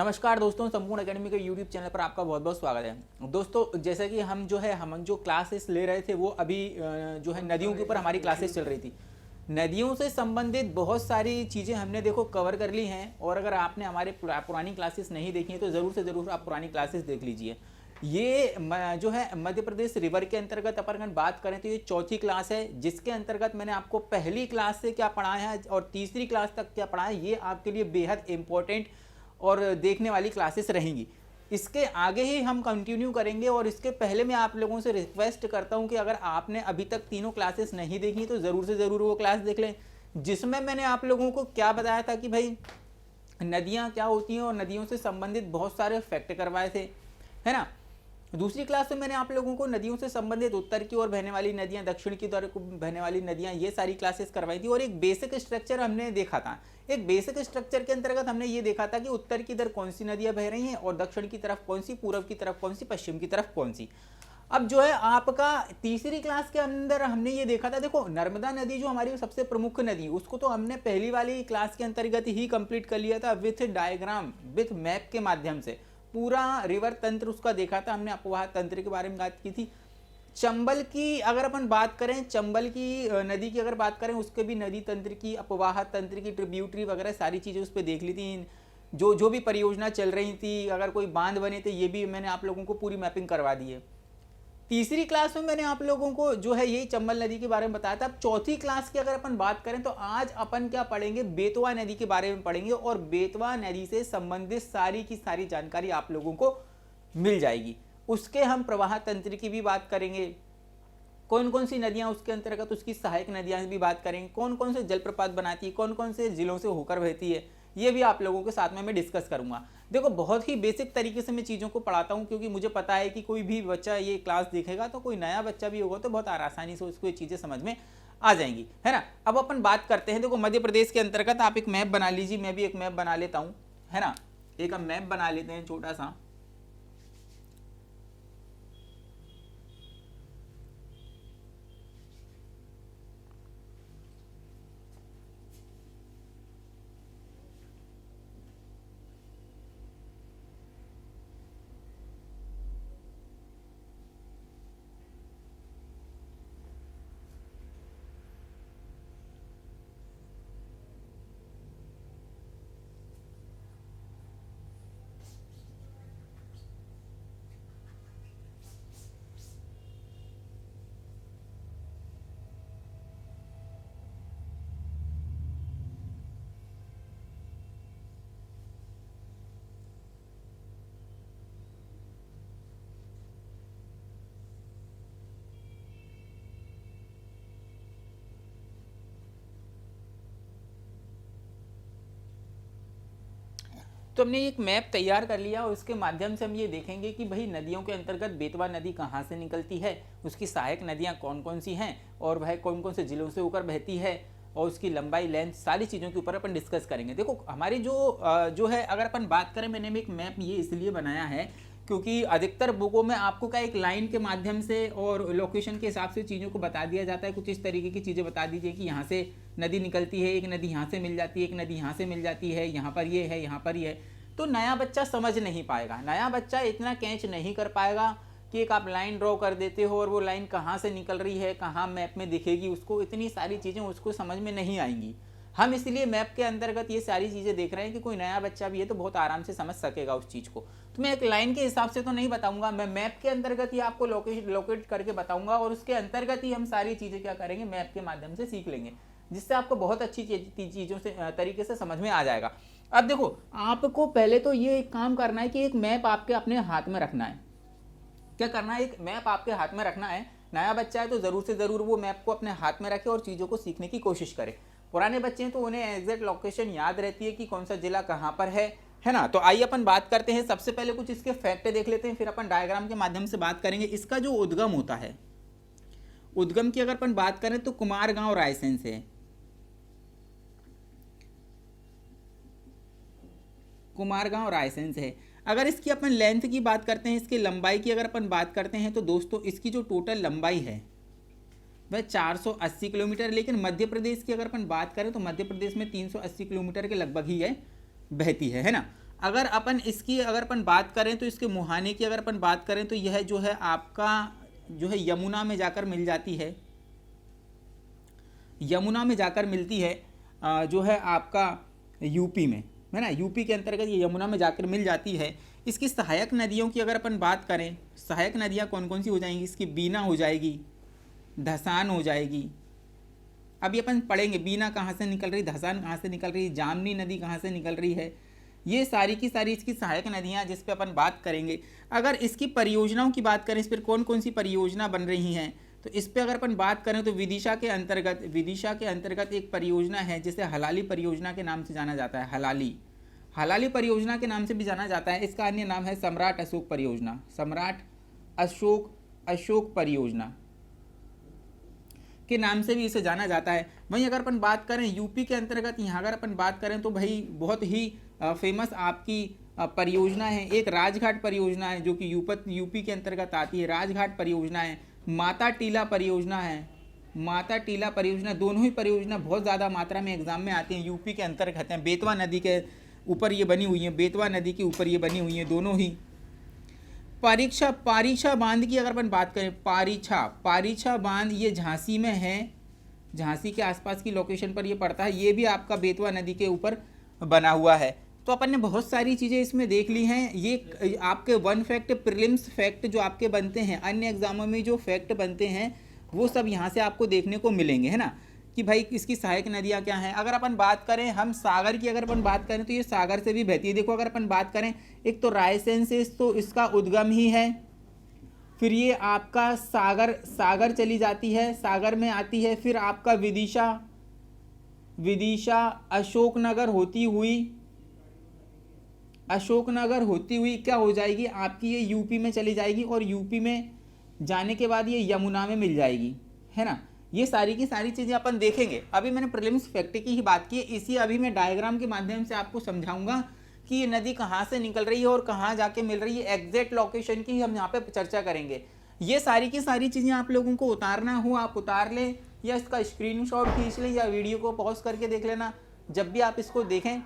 नमस्कार दोस्तों, संपूर्ण एकेडमी के यूट्यूब चैनल पर आपका बहुत बहुत स्वागत है। दोस्तों, जैसे कि हम जो क्लासेस ले रहे थे वो अभी जो है नदियों के ऊपर हमारी क्लासेस चल रही थी। नदियों से संबंधित बहुत सारी चीज़ें हमने देखो कवर कर ली हैं, और अगर आपने हमारे पुरानी क्लासेस नहीं देखी हैं तो ज़रूर से ज़रूर आप पुरानी क्लासेस देख लीजिए। ये जो है मध्य प्रदेश रिवर के अंतर्गत अपन बात करें तो ये चौथी क्लास है, जिसके अंतर्गत मैंने आपको पहली क्लास से क्या पढ़ाया है और तीसरी क्लास तक क्या पढ़ाया है, ये आपके लिए बेहद इंपॉर्टेंट और देखने वाली क्लासेस रहेंगी। इसके आगे ही हम कंटिन्यू करेंगे, और इसके पहले मैं आप लोगों से रिक्वेस्ट करता हूं कि अगर आपने अभी तक तीनों क्लासेस नहीं देखी तो ज़रूर से ज़रूर वो क्लास देख लें, जिसमें मैंने आप लोगों को क्या बताया था कि भाई नदियां क्या होती हैं और नदियों से संबंधित बहुत सारे फैक्ट करवाए थे, है ना। दूसरी क्लास में मैंने आप लोगों को नदियों से संबंधित उत्तर की ओर बहने वाली नदियां, दक्षिण की ओर बहने वाली नदियां, ये सारी क्लासेस करवाई थी, और एक बेसिक स्ट्रक्चर हमने देखा था। एक बेसिक स्ट्रक्चर के अंतर्गत हमने ये देखा था कि उत्तर की तरफ कौन सी नदियां बह रही हैं और दक्षिण की तरफ कौन सी, पूर्व की तरफ कौन सी, पश्चिम की तरफ कौन सी। अब जो है आपका तीसरी क्लास के अंदर हमने ये देखा था, देखो नर्मदा नदी जो हमारी सबसे प्रमुख नदी, उसको तो हमने पहली वाली क्लास के अंतर्गत ही कंप्लीट कर लिया था विथ डायग्राम, विथ मैप के माध्यम से पूरा रिवर तंत्र उसका देखा था हमने, अपवाह तंत्र के बारे में बात की थी। चंबल की अगर अपन बात करें, चंबल की नदी की अगर बात करें, उसके भी नदी तंत्र की, अपवाह तंत्र की, ट्रिब्यूटरी वगैरह सारी चीज़ें उस पर देख ली थी। जो भी परियोजना चल रही थी, अगर कोई बांध बने थे, ये भी मैंने आप लोगों को पूरी मैपिंग करवा दी है। तीसरी क्लास में मैंने आप लोगों को जो है यही चंबल नदी के बारे में बताया था। अब चौथी क्लास की अगर अपन बात करें तो आज अपन क्या पढ़ेंगे, बेतवा नदी के बारे में पढ़ेंगे, और बेतवा नदी से संबंधित सारी की सारी जानकारी आप लोगों को मिल जाएगी। उसके हम प्रवाह तंत्र की भी बात करेंगे, कौन कौन सी नदियां उसके अंतर्गत, उसकी सहायक नदियां भी बात करेंगे, कौन कौन से जलप्रपात बनाती है, कौन कौन से जिलों से होकर बहती है, ये भी आप लोगों के साथ में मैं डिस्कस करूंगा। देखो बहुत ही बेसिक तरीके से मैं चीज़ों को पढ़ाता हूं, क्योंकि मुझे पता है कि कोई भी बच्चा ये क्लास देखेगा तो कोई नया बच्चा भी होगा तो बहुत आसानी से उसको ये चीज़ें समझ में आ जाएंगी, है ना। अब अपन बात करते हैं, देखो मध्य प्रदेश के अंतर्गत आप एक मैप बना लीजिए, मैं भी एक मैप बना लेता हूँ, है ना। एक हम मैप बना लेते हैं छोटा सा। तो हमने एक मैप तैयार कर लिया, और उसके माध्यम से हम ये देखेंगे कि भाई नदियों के अंतर्गत बेतवा नदी कहाँ से निकलती है, उसकी सहायक नदियाँ कौन कौन सी हैं, और वह कौन कौन से जिलों से होकर बहती है, और उसकी लंबाई, लेंथ, सारी चीज़ों के ऊपर अपन डिस्कस करेंगे। देखो हमारी जो है अगर अपन बात करें, मैंने एक मैप ये इसलिए बनाया है क्योंकि अधिकतर बुकों में आपको क्या एक लाइन के माध्यम से और लोकेशन के हिसाब से चीज़ों को बता दिया जाता है। कुछ इस तरीके की चीज़ें बता दीजिए कि यहाँ से नदी निकलती है, एक नदी यहाँ से मिल जाती है, एक नदी यहाँ से मिल जाती है, यहाँ पर ये है, यहाँ पर ये है, तो नया बच्चा समझ नहीं पाएगा, नया बच्चा इतना कैच नहीं कर पाएगा कि एक आप लाइन ड्रॉ कर देते हो और वो लाइन कहाँ से निकल रही है, कहाँ मैप में दिखेगी, उसको इतनी सारी चीज़ें उसको समझ में नहीं आएंगी। हम इसलिए मैप के अंतर्गत ये सारी चीज़ें देख रहे हैं कि कोई नया बच्चा भी है तो बहुत आराम से समझ सकेगा उस चीज़ को। तो मैं एक लाइन के हिसाब से तो नहीं बताऊंगा, मैं मैप के अंतर्गत ही आपको लोकेट करके बताऊंगा, और उसके अंतर्गत ही हम सारी चीज़ें क्या करेंगे, मैप के माध्यम से सीख लेंगे, जिससे आपको बहुत अच्छी चीज़ों से तरीके से समझ में आ जाएगा। अब देखो आपको पहले तो ये एक काम करना है कि एक मैप आपके अपने हाथ में रखना है। क्या करना है, एक मैप आपके हाथ में रखना है। नया बच्चा है तो ज़रूर से ज़रूर वो मैप को अपने हाथ में रखे और चीज़ों को सीखने की कोशिश करे। पुराने बच्चे हैं तो उन्हें एग्जैक्ट लोकेशन याद रहती है कि कौन सा जिला कहाँ पर है ना। तो आइए अपन बात करते हैं, सबसे पहले कुछ इसके फैक्ट देख लेते हैं, फिर अपन डायग्राम के माध्यम से बात करेंगे। इसका जो उद्गम होता है, उद्गम की अगर अपन बात करें तो कुमारगांव रायसेन से, कुमारगांव रायसेन से है। अगर इसकी अपन लेंथ की बात करते हैं, इसकी लंबाई की अगर अपन बात करते हैं तो दोस्तों इसकी जो टोटल लंबाई है वह 480 किलोमीटर, लेकिन मध्य प्रदेश की अगर अपन बात करें तो मध्य प्रदेश में 380 किलोमीटर के लगभग ही है बहती है ना। अगर अपन बात करें तो इसके मुहाने की अगर अपन बात करें तो यह जो है आपका जो है यमुना में जाकर मिल जाती है, यमुना में जाकर मिलती है जो है आपका यूपी में, है ना, यूपी के अंतर्गत ये यमुना में जाकर मिल जाती है। इसकी सहायक नदियों की अगर अपन बात करें, सहायक नदियाँ कौन कौन सी हो जाएंगी, इसकी बीना हो जाएगी, धसान हो जाएगी। अभी अपन पढ़ेंगे बीना कहाँ से निकल रही, धसान कहाँ से निकल रही, जामनी नदी कहाँ से निकल रही है, ये सारी की सारी इसकी सहायक नदियाँ जिस पे अपन बात करेंगे। अगर इसकी परियोजनाओं की बात करें, इस पर कौन कौन सी परियोजना बन रही हैं, तो इस पे अगर अपन बात करें तो विदिशा के अंतर्गत एक परियोजना है जिसे हलाली परियोजना के नाम से जाना जाता है। हलाली परियोजना के नाम से भी जाना जाता है। इसका अन्य नाम है सम्राट अशोक परियोजना, सम्राट अशोक परियोजना के नाम से भी इसे जाना जाता है। वहीं अगर अपन बात करें यूपी के अंतर्गत, यहाँ अगर अपन बात करें तो भाई बहुत ही फेमस आपकी परियोजना है, एक राजघाट परियोजना है जो कि यूपी के अंतर्गत आती है। राजघाट परियोजना है, माता टीला परियोजना है, माता टीला परियोजना, दोनों ही परियोजना बहुत ज़्यादा मात्रा में एग्जाम में आती हैं, यूपी के अंतर्गत हैं। बेतवा नदी के ऊपर ये बनी हुई है, बेतवा नदी के ऊपर ये बनी हुई है दोनों ही। पारीछा बांध की अगर अपन बात करें, पारीछा बांध ये झांसी में है, झांसी के आसपास की लोकेशन पर ये पड़ता है, ये भी आपका बेतवा नदी के ऊपर बना हुआ है। तो अपन ने बहुत सारी चीज़ें इसमें देख ली हैं। ये आपके वन फैक्ट, प्रीलिम्स फैक्ट जो आपके बनते हैं, अन्य एग्जामों में जो फैक्ट बनते हैं वो सब यहाँ से आपको देखने को मिलेंगे, है ना, कि भाई इसकी सहायक नदियाँ क्या हैं। अगर अपन बात करें हम सागर की, अगर अपन बात करें तो ये सागर से भी बहती है। देखो अगर अपन बात करें, एक तो रायसेन से तो इसका उद्गम ही है, फिर ये आपका सागर चली जाती है, सागर में आती है, फिर आपका विदिशा अशोकनगर होती हुई क्या हो जाएगी आपकी, ये यूपी में चली जाएगी और यूपी में जाने के बाद ये यमुना में मिल जाएगी, है ना। ये सारी की सारी चीज़ें अपन देखेंगे। अभी मैंने प्रीलिम्स फैक्ट की ही बात की, इसी अभी मैं डायग्राम के माध्यम से आपको समझाऊंगा कि ये नदी कहाँ से निकल रही है और कहाँ जाके मिल रही है, एग्जैक्ट लोकेशन की हम यहाँ पे चर्चा करेंगे। ये सारी की सारी चीज़ें आप लोगों को उतारना हो आप उतार लें, या इसका स्क्रीनशॉट खींच लें, या वीडियो को पॉज करके देख लेना जब भी आप इसको देखें,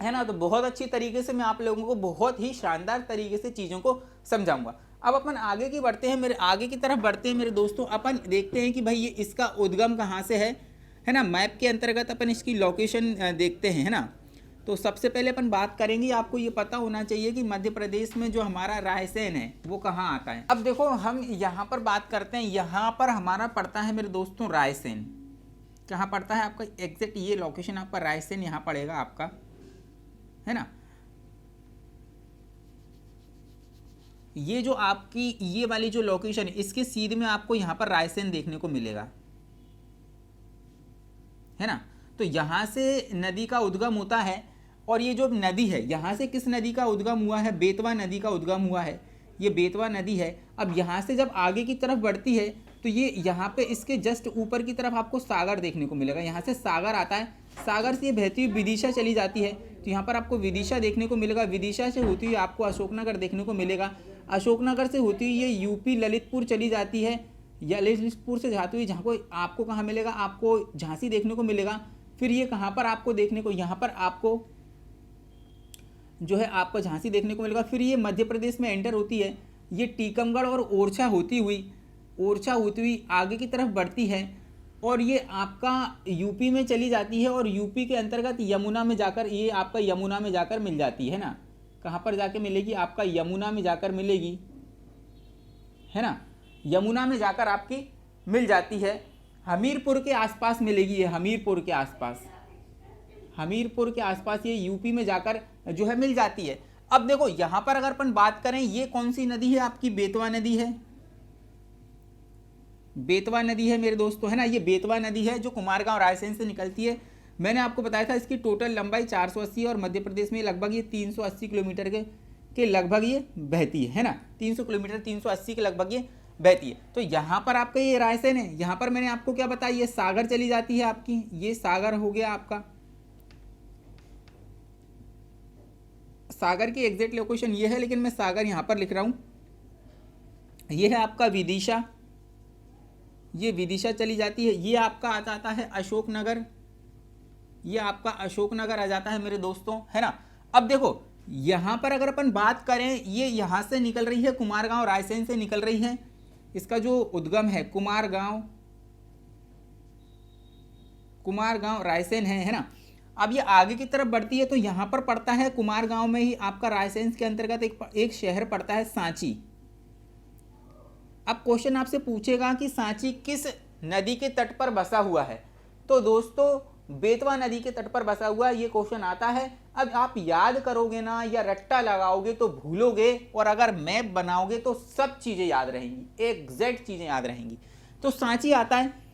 है ना। तो बहुत अच्छी तरीके से मैं आप लोगों को बहुत ही शानदार तरीके से चीज़ों को समझाऊंगा। अब अपन आगे की बढ़ते हैं, मेरे आगे की तरफ बढ़ते हैं मेरे दोस्तों। अपन देखते हैं कि भाई ये इसका उद्गम कहाँ से है ना। मैप के अंतर्गत अपन इसकी लोकेशन देखते हैं, है ना। तो सबसे पहले अपन बात करेंगे, आपको ये पता होना चाहिए कि मध्य प्रदेश में जो हमारा रायसेन है वो कहाँ आता है। अब देखो हम यहाँ पर बात करते हैं, यहाँ पर हमारा पड़ता है मेरे दोस्तों रायसेन। कहाँ पड़ता है आपका, एग्जैक्ट ये लोकेशन आपका रायसेन यहाँ पड़ेगा आपका, है ना। ये जो आपकी ये वाली जो लोकेशन है, इसके सीधे में आपको यहाँ पर रायसेन देखने को मिलेगा, है ना। तो यहाँ से नदी का उद्गम होता है, और ये जो नदी है यहाँ से किस नदी का उद्गम हुआ है, बेतवा नदी का उद्गम हुआ है, ये बेतवा नदी है। अब यहाँ से जब आगे की तरफ बढ़ती है तो ये यहाँ पे इसके जस्ट ऊपर की तरफ आपको सागर देखने को मिलेगा, यहाँ से सागर आता है, सागर से ये बहती हुई विदिशा चली जाती है, तो यहाँ पर आपको विदिशा देखने को मिलेगा। विदिशा से होती हुई आपको अशोकनगर देखने को मिलेगा, अशोकनगर से होती हुई ये यूपी ललितपुर चली जाती है, या ललितपुर से जाती हुई जहाँ को आपको कहाँ मिलेगा, आपको झांसी देखने को मिलेगा। फिर ये कहाँ पर आपको देखने को, यहाँ पर आपको जो है आपको झांसी देखने को मिलेगा। फिर ये मध्य प्रदेश में एंटर होती है, ये टीकमगढ़ और ओरछा होती हुई आगे की तरफ बढ़ती है, और ये आपका यूपी में चली जाती है, और यूपी के अंतर्गत यमुना में जाकर ये आपका यमुना में जाकर मिल जाती है ना। कहाँ पर जाके मिलेगी, आपका यमुना में जाकर मिलेगी, है ना। यमुना में जाकर आपकी मिल जाती है, हमीरपुर के आसपास मिलेगी ये, हमीरपुर के आसपास ये यूपी में जाकर जो है मिल जाती है। अब देखो यहाँ पर अगर अपन बात करें, ये कौन सी नदी है आपकी, बेतवा नदी है, बेतवा नदी है मेरे दोस्तों, है ना। ये बेतवा नदी है जो कुमारगांव रायसेन से निकलती है। मैंने आपको बताया था इसकी टोटल लंबाई 480 और मध्य प्रदेश में लगभग ये 380 किलोमीटर के लगभग ये बहती है ना। 300 किलोमीटर 380 के लगभग ये बहती है। तो यहाँ पर आपका ये रायसेन है, यहाँ पर मैंने आपको क्या बताया, ये सागर चली जाती है आपकी, ये सागर हो गया आपका। सागर की एग्जैक्ट लोकेशन ये है, लेकिन मैं सागर यहाँ पर लिख रहा हूँ। ये है आपका विदिशा, ये विदिशा चली जाती है। ये आपका आ जाता है अशोकनगर, ये आपका अशोकनगर आ जाता है मेरे दोस्तों, है ना। अब देखो यहाँ पर अगर अपन बात करें, ये यहाँ से निकल रही है, कुमारगांव रायसेन से निकल रही है। इसका जो उद्गम है कुमारगांव रायसेन है ना। अब ये आगे की तरफ बढ़ती है तो यहाँ पर पड़ता है कुमारगांव में ही आपका रायसेन के अंतर्गत एक शहर पड़ता है सांची। अब क्वेश्चन आपसे पूछेगा कि सांची किस नदी के तट पर बसा हुआ है, तो दोस्तों बेतवा नदी के तट पर बसा हुआ ये क्वेश्चन आता है। अब आप याद करोगे ना या रट्टा लगाओगे तो भूलोगे, और अगर मैप बनाओगे तो सब चीजें याद रहेंगी, एग्जैक्ट चीजें याद रहेंगी। तो सांची आता है,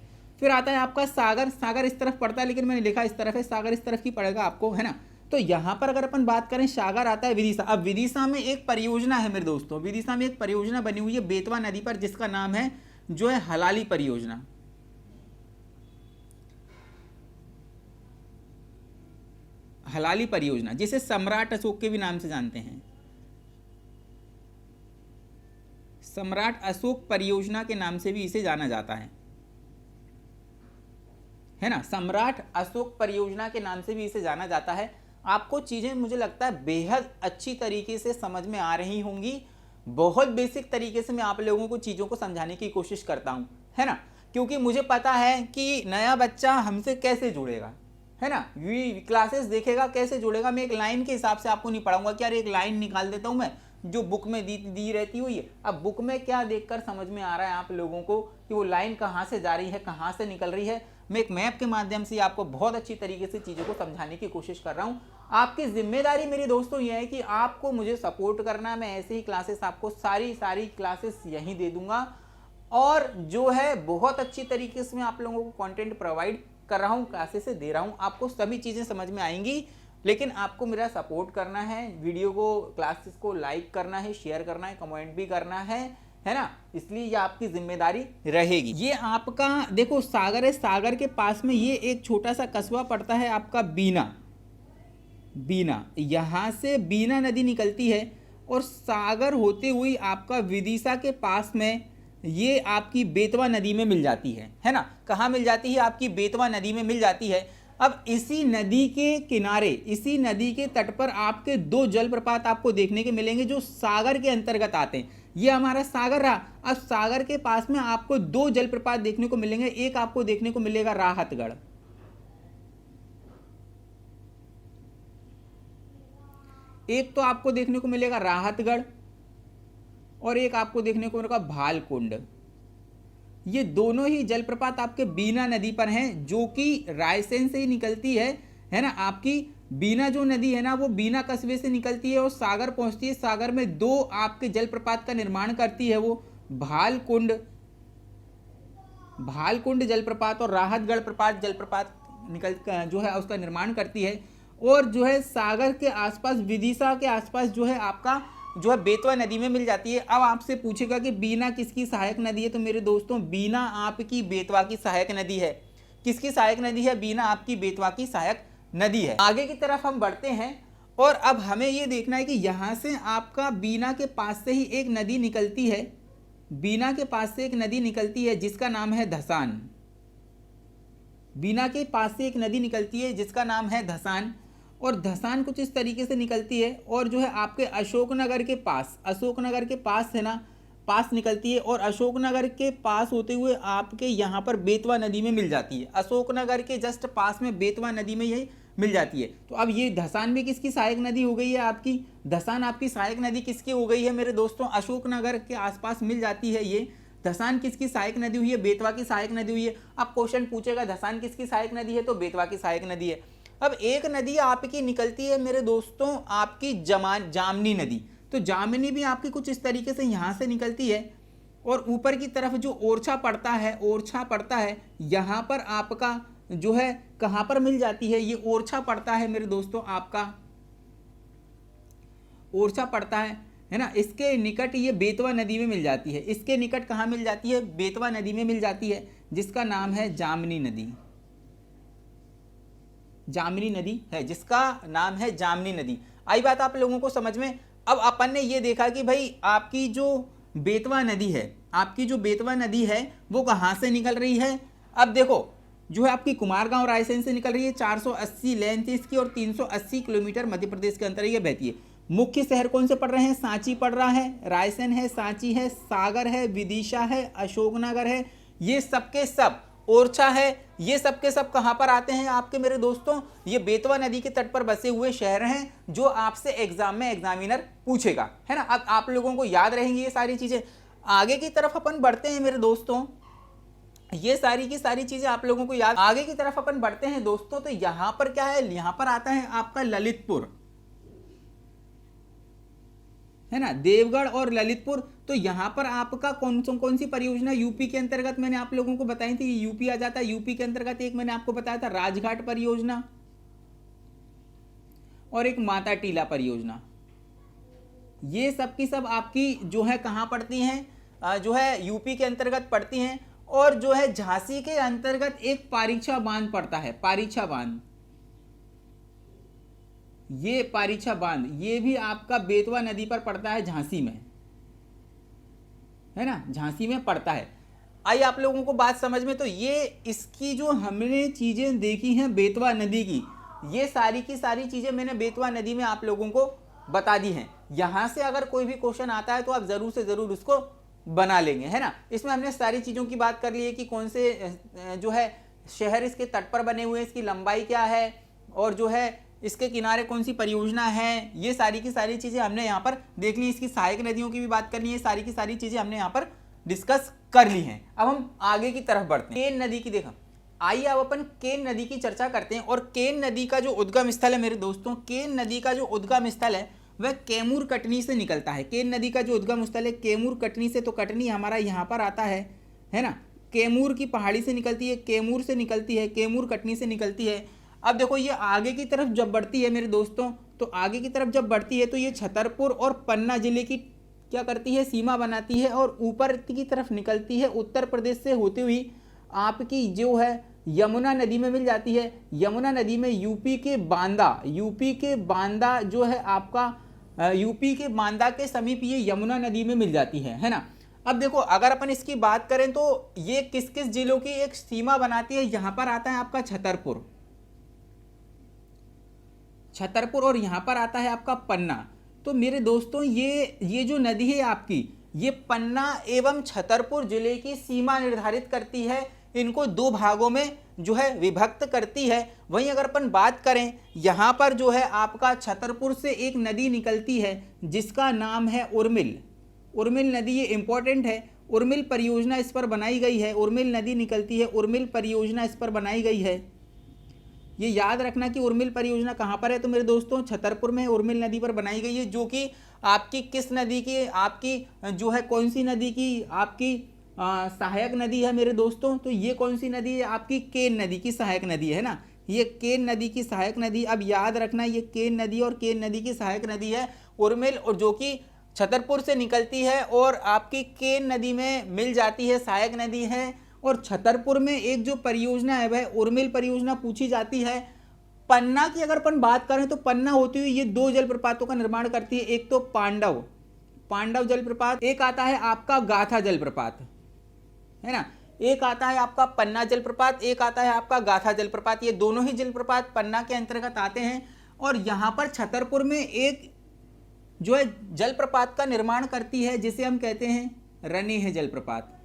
फिर आता है आपका सागर इस तरफ पड़ता है, लेकिन मैंने लिखा इस तरफ है, सागर इस तरफ की पड़ेगा आपको, है ना। तो यहां पर अगर अपन बात करें, सागर आता है विदिशा। अब विदिशा में एक परियोजना है मेरे दोस्तों, विदिशा में एक परियोजना बनी हुई है बेतवा नदी पर, जिसका नाम है जो है हलाली परियोजना। हलाली परियोजना, जिसे सम्राट अशोक के भी नाम से जानते हैं, सम्राट अशोक परियोजना के नाम से भी इसे जाना जाता है ना। सम्राट अशोक परियोजना के नाम से भी इसे जाना जाता है। आपको चीजें मुझे लगता है बेहद अच्छी तरीके से समझ में आ रही होंगी। बहुत बेसिक तरीके से मैं आप लोगों को चीजों को समझाने की कोशिश करता हूं, है ना, क्योंकि मुझे पता है कि नया बच्चा हमसे कैसे जुड़ेगा, है ना, क्लासेस देखेगा कैसे जुड़ेगा। मैं एक लाइन के हिसाब से आपको नहीं पढ़ाऊंगा कि यार एक लाइन निकाल देता हूं मैं जो बुक में दी रहती हुई है। अब बुक में क्या देखकर समझ में आ रहा है आप लोगों को कि वो लाइन कहाँ से जा रही है, कहाँ से निकल रही है। मैं एक मैप के माध्यम से आपको बहुत अच्छी तरीके से चीज़ों को समझाने की कोशिश कर रहा हूँ। आपकी जिम्मेदारी मेरे दोस्तों ये है कि आपको मुझे सपोर्ट करना। मैं ऐसे ही क्लासेस आपको सारी क्लासेस यहीं दे दूंगा, और जो है बहुत अच्छी तरीके से मैं आप लोगों को कंटेंट प्रोवाइड कर रहा हूँ, क्लासेस से दे रहा हूँ। आपको सभी चीज़ें समझ में आएंगी, लेकिन आपको मेरा सपोर्ट करना है, वीडियो को, क्लासेस को लाइक करना है, शेयर करना है, कमेंट भी करना है ना। इसलिए ये आपकी जिम्मेदारी रहेगी। ये आपका देखो सागर है, सागर के पास में ये एक छोटा सा कस्बा पड़ता है आपका बीना। यहाँ से बीना नदी निकलती है और सागर होते हुए आपका विदिशा के पास में ये आपकी बेतवा नदी में मिल जाती है ना। कहाँ मिल जाती है? आपकी बेतवा नदी में मिल जाती है। अब इसी नदी के किनारे, इसी नदी के तट पर आपके दो जलप्रपात आपको देखने के मिलेंगे जो सागर के अंतर्गत आते हैं। ये हमारा सागर रहा। अब सागर के पास में आपको दो जलप्रपात देखने को मिलेंगे। एक आपको देखने को मिलेगा राहतगढ़, एक तो आपको देखने को मिलेगा राहतगढ़, और एक आपको देखने को मिलेगा भालकुंड। ये दोनों ही जलप्रपात आपके बीना नदी पर हैं, जो कि रायसेन से ही निकलती है ना। आपकी बीना जो नदी है ना, वो बीना कस्बे से निकलती है और सागर पहुंचती है। सागर में दो आपके जलप्रपात का निर्माण करती है, वो भालकुंड जलप्रपात और राहतगढ़ जलप्रपात निकल जो है उसका निर्माण करती है। और जो है सागर के आसपास, विदिशा के आसपास जो है आपका जो है बेतवा नदी में मिल जाती है। अब आपसे पूछेगा कि बीना किसकी सहायक नदी है, तो मेरे दोस्तों बीना आपकी बेतवा की सहायक नदी है। किसकी सहायक नदी है? बीना आपकी बेतवा की सहायक नदी है। आगे की तरफ हम बढ़ते हैं और अब हमें यह देखना है कि यहां से आपका बीना के पास से ही एक नदी निकलती है, बीना के पास से एक नदी निकलती है जिसका नाम है धसान। बीना के पास से एक नदी निकलती है जिसका नाम है धसान, और धसान कुछ इस तरीके से निकलती है और जो है आपके अशोकनगर के पास है ना, पास निकलती है और अशोकनगर के पास होते हुए आपके यहाँ पर बेतवा नदी में मिल जाती है। अशोकनगर के जस्ट पास में बेतवा नदी में यही मिल जाती है। तो अब ये धसान भी किसकी सहायक नदी हो गई है? आपकी धसान आपकी सहायक नदी किसकी हो गई है मेरे दोस्तों? अशोकनगर के आसपास मिल जाती है ये। धसान किसकी सहायक नदी हुई है? बेतवा की सहायक नदी हुई है। अब क्वेश्चन पूछेगा धसान किसकी सहायक नदी है, तो बेतवा की सहायक नदी है। अब एक नदी आपकी निकलती है मेरे दोस्तों, आपकी जामनी नदी। तो जामनी भी आपकी कुछ इस तरीके से यहाँ से निकलती है और ऊपर की तरफ जो ओरछा पड़ता है यहाँ पर आपका जो है कहाँ पर मिल जाती है? ये ओरछा पड़ता है मेरे दोस्तों, आपका ओरछा पड़ता है ना। इसके निकट ये बेतवा नदी में मिल जाती है। इसके निकट कहाँ मिल जाती है? बेतवा नदी में मिल जाती है, जिसका नाम है जामनी नदी। जामनी नदी है जिसका नाम है जामनी नदी। आई बात आप लोगों को समझ में? अब अपन ने ये देखा कि भाई आपकी जो बेतवा नदी है वो कहाँ से निकल रही है। अब देखो जो है आपकी कुमारगांव रायसेन से निकल रही है, 480 लेंथ इसकी और 380 किलोमीटर मध्य प्रदेश के अंदर ये बहती है। मुख्य शहर कौन से पड़ रहे हैं? सांची पड़ रहा है, रायसेन है, सांची है, सागर है, विदिशा है, अशोकनगर है, ये सब के सब, ओरछा है, ये सब के सब कहां पर आते हैं आपके मेरे दोस्तों? ये बेतवा नदी के तट पर बसे हुए शहर हैं जो आपसे एग्जाम में एग्जामिनर पूछेगा, है ना। अब आप लोगों को याद रहेंगी ये सारी चीजें। आगे की तरफ अपन बढ़ते हैं मेरे दोस्तों, ये सारी की सारी चीजें आप लोगों को याद। आगे की तरफ अपन बढ़ते हैं दोस्तों, तो यहां पर क्या है? यहां पर आता है आपका ललितपुर, है ना, देवगढ़ और ललितपुर। तो यहां पर आपका कौन सी परियोजना यूपी के अंतर्गत मैंने आप लोगों को बताई थी? यूपी आ जाता है। यूपी के अंतर्गत एक मैंने आपको बताया था राजघाट परियोजना और एक माता टीला परियोजना। ये सब की सब आपकी जो है कहां पड़ती हैं? जो है यूपी के अंतर्गत पड़ती हैं। और जो है झांसी के अंतर्गत एक पारीछा बांध पड़ता है, पारीछा बांध, ये पारीछा बांध, ये भी आपका बेतवा नदी पर पड़ता है, झांसी में, है ना, झांसी में पड़ता है। आई आप लोगों को बात समझ में? तो ये इसकी जो हमने चीजें देखी हैं बेतवा नदी की, ये सारी की सारी चीजें मैंने बेतवा नदी में आप लोगों को बता दी हैं। यहां से अगर कोई भी क्वेश्चन आता है तो आप जरूर से जरूर उसको बना लेंगे, है ना। इसमें हमने सारी चीजों की बात कर ली है कि कौन से जो है शहर इसके तट पर बने हुए हैं, इसकी लंबाई क्या है, और जो है इसके किनारे कौन सी परियोजना है, ये सारी की सारी चीजें हमने यहाँ पर देख ली। इसकी सहायक नदियों की भी बात करनी है, सारी की सारी चीजें हमने यहाँ पर डिस्कस कर ली हैं। अब हम आगे की तरफ बढ़ते हैं। केन नदी की देखा, आइए अब अपन केन नदी की चर्चा करते हैं। और केन नदी का जो उद्गम स्थल है मेरे दोस्तों, केन नदी का जो उद्गम स्थल है वह कैमूर कटनी से निकलता है। केन नदी का जो उद्गम स्थल है कैमूर कटनी से, तो कटनी हमारा यहाँ पर आता है ना। कैमूर की पहाड़ी से निकलती है, कैमूर से निकलती है, कैमूर कटनी से निकलती है। अब देखो ये आगे की तरफ जब बढ़ती है मेरे दोस्तों, तो आगे की तरफ जब बढ़ती है तो ये छतरपुर और पन्ना जिले की क्या करती है? सीमा बनाती है, और ऊपर की तरफ निकलती है उत्तर प्रदेश से होती हुई आपकी जो है यमुना नदी में मिल जाती है। यमुना नदी में यूपी के बांदा जो है आपका यूपी के बांदा के समीप ये यमुना नदी में मिल जाती है ना। अब देखो अगर अपन इसकी बात करें तो ये किस किस जिलों की एक सीमा बनाती है? यहां पर आता है आपका छतरपुर, और यहां पर आता है आपका पन्ना। तो मेरे दोस्तों ये जो नदी है आपकी, ये पन्ना एवं छतरपुर जिले की सीमा निर्धारित करती है, इनको दो भागों में जो है विभक्त करती है। वहीं अगर अपन बात करें यहां पर जो है आपका छतरपुर से एक नदी निकलती है जिसका नाम है उर्मिल नदी, ये इंपॉर्टेंट है। उर्मिल परियोजना इस पर बनाई गई है, उर्मिल नदी निकलती है, उर्मिल परियोजना इस पर बनाई गई है। ये याद रखना कि उर्मिल परियोजना कहाँ पर है? तो मेरे दोस्तों छतरपुर में उर्मिल नदी पर बनाई गई है, जो कि आपकी किस नदी की, आपकी जो है कौन सी नदी की आपकी सहायक नदी है मेरे दोस्तों? तो ये कौन सी नदी है? आपकी केन नदी की सहायक नदी है ना, ये केन नदी की सहायक नदी। अब याद रखना ये केन नदी और केन नदी की सहायक नदी है उर्मिल, और जो कि छतरपुर से निकलती है और आपकी केन नदी में मिल जाती है, सहायक नदी है। और छतरपुर में एक जो परियोजना है वह उर्मिल परियोजना पूछी जाती है। पन्ना की अगर अपन बात करें तो पन्ना होती हुई ये दो जलप्रपातों का निर्माण करती है, एक तो पांडव जलप्रपात, एक आता है आपका गाथा जलप्रपात, है ना। एक आता है आपका पन्ना जलप्रपात, एक आता है आपका गाथा जलप्रपात। ये दोनों ही जलप्रपात पन्ना के अंतर्गत आते हैं। और यहां पर छतरपुर में एक जो है जलप्रपात का निर्माण करती है जिसे हम कहते हैं रनेह जलप्रपात,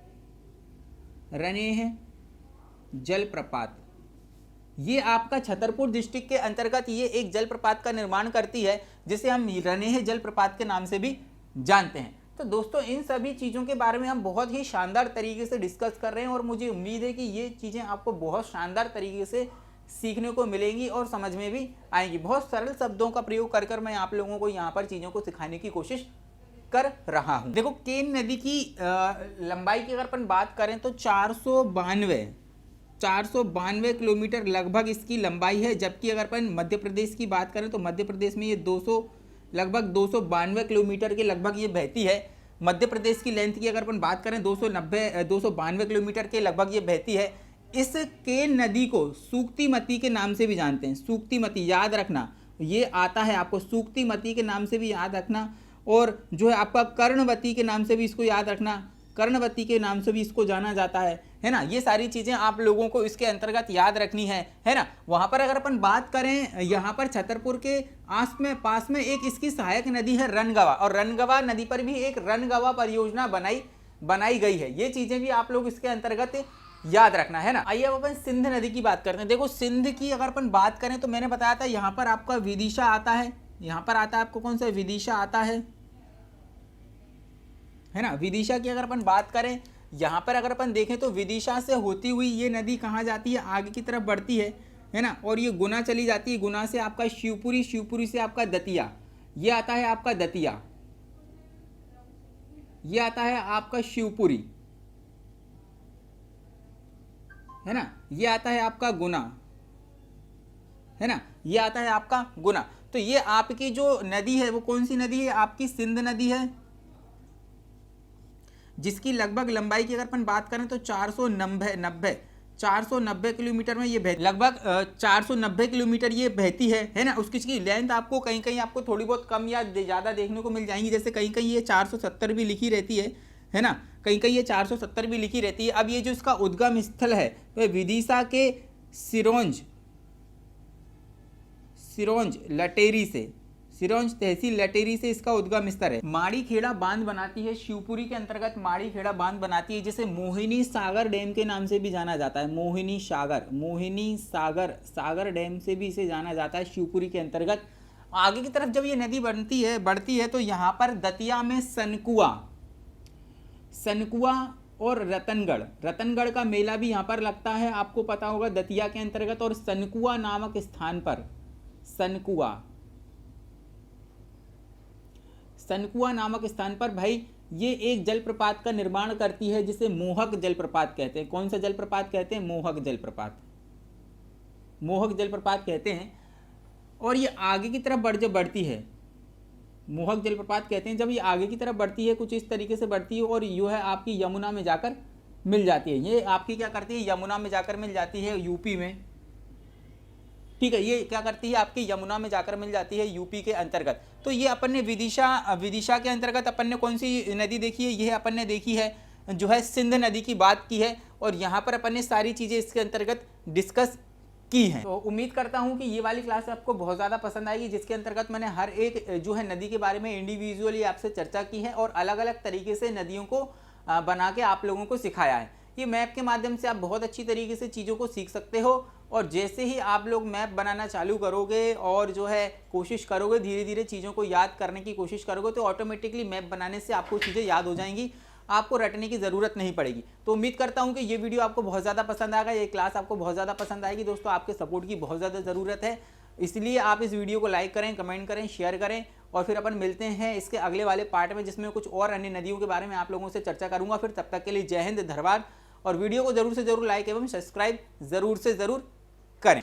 ये आपका छतरपुर डिस्ट्रिक्ट के अंतर्गत ये एक जलप्रपात का निर्माण करती है जिसे हम रनेह जलप्रपात के नाम से भी जानते हैं। तो दोस्तों इन सभी चीज़ों के बारे में हम बहुत ही शानदार तरीके से डिस्कस कर रहे हैं, और मुझे उम्मीद है कि ये चीज़ें आपको बहुत शानदार तरीके से सीखने को मिलेंगी और समझ में भी आएंगी। बहुत सरल शब्दों का प्रयोग कर मैं आप लोगों को यहाँ पर चीज़ों को सिखाने की कोशिश कर रहा हूँ। देखो केन नदी की लंबाई की अगर अपन बात करें तो 492 किलोमीटर लगभग इसकी लंबाई है। जबकि अगर अपन मध्य प्रदेश की बात करें तो मध्य प्रदेश में ये लगभग 292 किलोमीटर के लगभग ये बहती है। मध्य प्रदेश की लेंथ की अगर अपन बात करें 292 किलोमीटर के लगभग ये बहती है। इस केन नदी को सूक्तिमती के नाम से भी जानते हैं, सूक्तिमती याद रखना, ये आता है आपको सूक्तिमती के नाम से भी याद रखना, और जो है आपका कर्णवती के नाम से भी इसको याद रखना। कर्णवती के नाम से भी इसको जाना जाता है ना। ये सारी चीज़ें आप लोगों को इसके अंतर्गत याद रखनी है ना। वहाँ पर अगर अपन बात करें, यहाँ पर छतरपुर के पास में एक इसकी सहायक नदी है रनगवा, और रनगवा नदी पर भी एक रनगवा परियोजना बनाई गई है। ये चीज़ें भी आप लोग इसके अंतर्गत याद रखना है ना। आइए अब अपन सिंध नदी की बात करते हैं। देखो सिंध की अगर अपन बात करें तो मैंने बताया था यहाँ पर आपका विदिशा आता है, यहाँ पर आता है आपको कौन सा, विदिशा आता है ना। विदिशा की अगर अपन बात करें, यहाँ पर अगर अपन देखें तो विदिशा से होती हुई ये नदी कहाँ जाती है, आगे की तरफ बढ़ती है ना, और ये गुना चली जाती है। गुना से आपका शिवपुरी, शिवपुरी से आपका दतिया, ये आता है आपका दतिया, ये आता है आपका शिवपुरी, है ना, ये आता है आपका गुना, है ना, ये आता है आपका गुना। तो ये आपकी जो नदी है वो कौन सी नदी है, आपकी सिंध नदी है, जिसकी लगभग लंबाई की अगर अपन बात करें तो 490 किलोमीटर में ये लगभग 490 किलोमीटर ये बहती है ना। उसकी लेंथ आपको कहीं कहीं आपको थोड़ी बहुत कम या ज़्यादा देखने को मिल जाएंगी, जैसे कहीं कहीं ये 470 भी लिखी रहती है ना, कहीं कहीं ये 470 भी लिखी रहती है। अब ये जो इसका उद्गम स्थल है वह विदिशा के सिरोंज लटेरी से, सिरोंज तहसील लटेरी से इसका उद्गम स्थल है। माड़ी खेड़ा बांध बनाती है, शिवपुरी के अंतर्गत माड़ी खेड़ा बांध बनाती है, जिसे मोहिनी सागर डैम के नाम से भी जाना जाता है। मोहिनी सागर डैम से भी इसे जाना जाता है शिवपुरी के अंतर्गत। आगे की तरफ जब ये नदी बढ़ती है तो यहाँ पर दतिया में सनकुआ और रतनगढ़ का मेला भी यहाँ पर लगता है, आपको पता होगा, दतिया के अंतर्गत। और सनकुआ नामक स्थान पर भाई ये एक जलप्रपात का निर्माण करती है, जिसे मोहक जलप्रपात कहते हैं। कौन सा जलप्रपात कहते हैं, मोहक जलप्रपात कहते हैं। और ये आगे की तरफ जब बढ़ती है, मोहक जलप्रपात कहते हैं, जब ये आगे की तरफ बढ़ती है कुछ इस तरीके से बढ़ती है और यू है आपकी यमुना में जाकर मिल जाती है। ये आपकी क्या करती है, यमुना में जाकर मिल जाती है यूपी में, ठीक है। ये क्या करती है, आपकी यमुना में जाकर मिल जाती है यूपी के अंतर्गत। तो ये अपन ने विदिशा के अंतर्गत अपन ने कौन सी नदी देखी है, ये अपन ने देखी है जो है सिंध नदी की बात की है, और यहाँ पर अपन ने सारी चीज़ें इसके अंतर्गत डिस्कस की हैं। तो उम्मीद करता हूँ कि ये वाली क्लास आपको बहुत ज़्यादा पसंद आएगी, जिसके अंतर्गत मैंने हर एक जो है नदी के बारे में इंडिविजुअली आपसे चर्चा की है और अलग अलग तरीके से नदियों को बना के आप लोगों को सिखाया है। ये मैप के माध्यम से आप बहुत अच्छी तरीके से चीज़ों को सीख सकते हो, और जैसे ही आप लोग मैप बनाना चालू करोगे और जो है कोशिश करोगे, धीरे धीरे चीज़ों को याद करने की कोशिश करोगे, तो ऑटोमेटिकली मैप बनाने से आपको चीज़ें याद हो जाएंगी, आपको रटने की ज़रूरत नहीं पड़ेगी। तो उम्मीद करता हूँ कि ये वीडियो आपको बहुत ज़्यादा पसंद आएगा, ये क्लास आपको बहुत ज़्यादा पसंद आएगी। दोस्तों आपके सपोर्ट की बहुत ज़्यादा ज़रूरत है, इसलिए आप इस वीडियो को लाइक करें, कमेंट करें, शेयर करें, और फिर अपन मिलते हैं इसके अगले वाले पार्ट में, जिसमें कुछ और अन्य नदियों के बारे में आप लोगों से चर्चा करूँगा। फिर तब तक के लिए जय हिंद, धन्यवाद, और वीडियो को ज़रूर से ज़रूर लाइक एवं सब्सक्राइब ज़रूर से ज़रूर करें।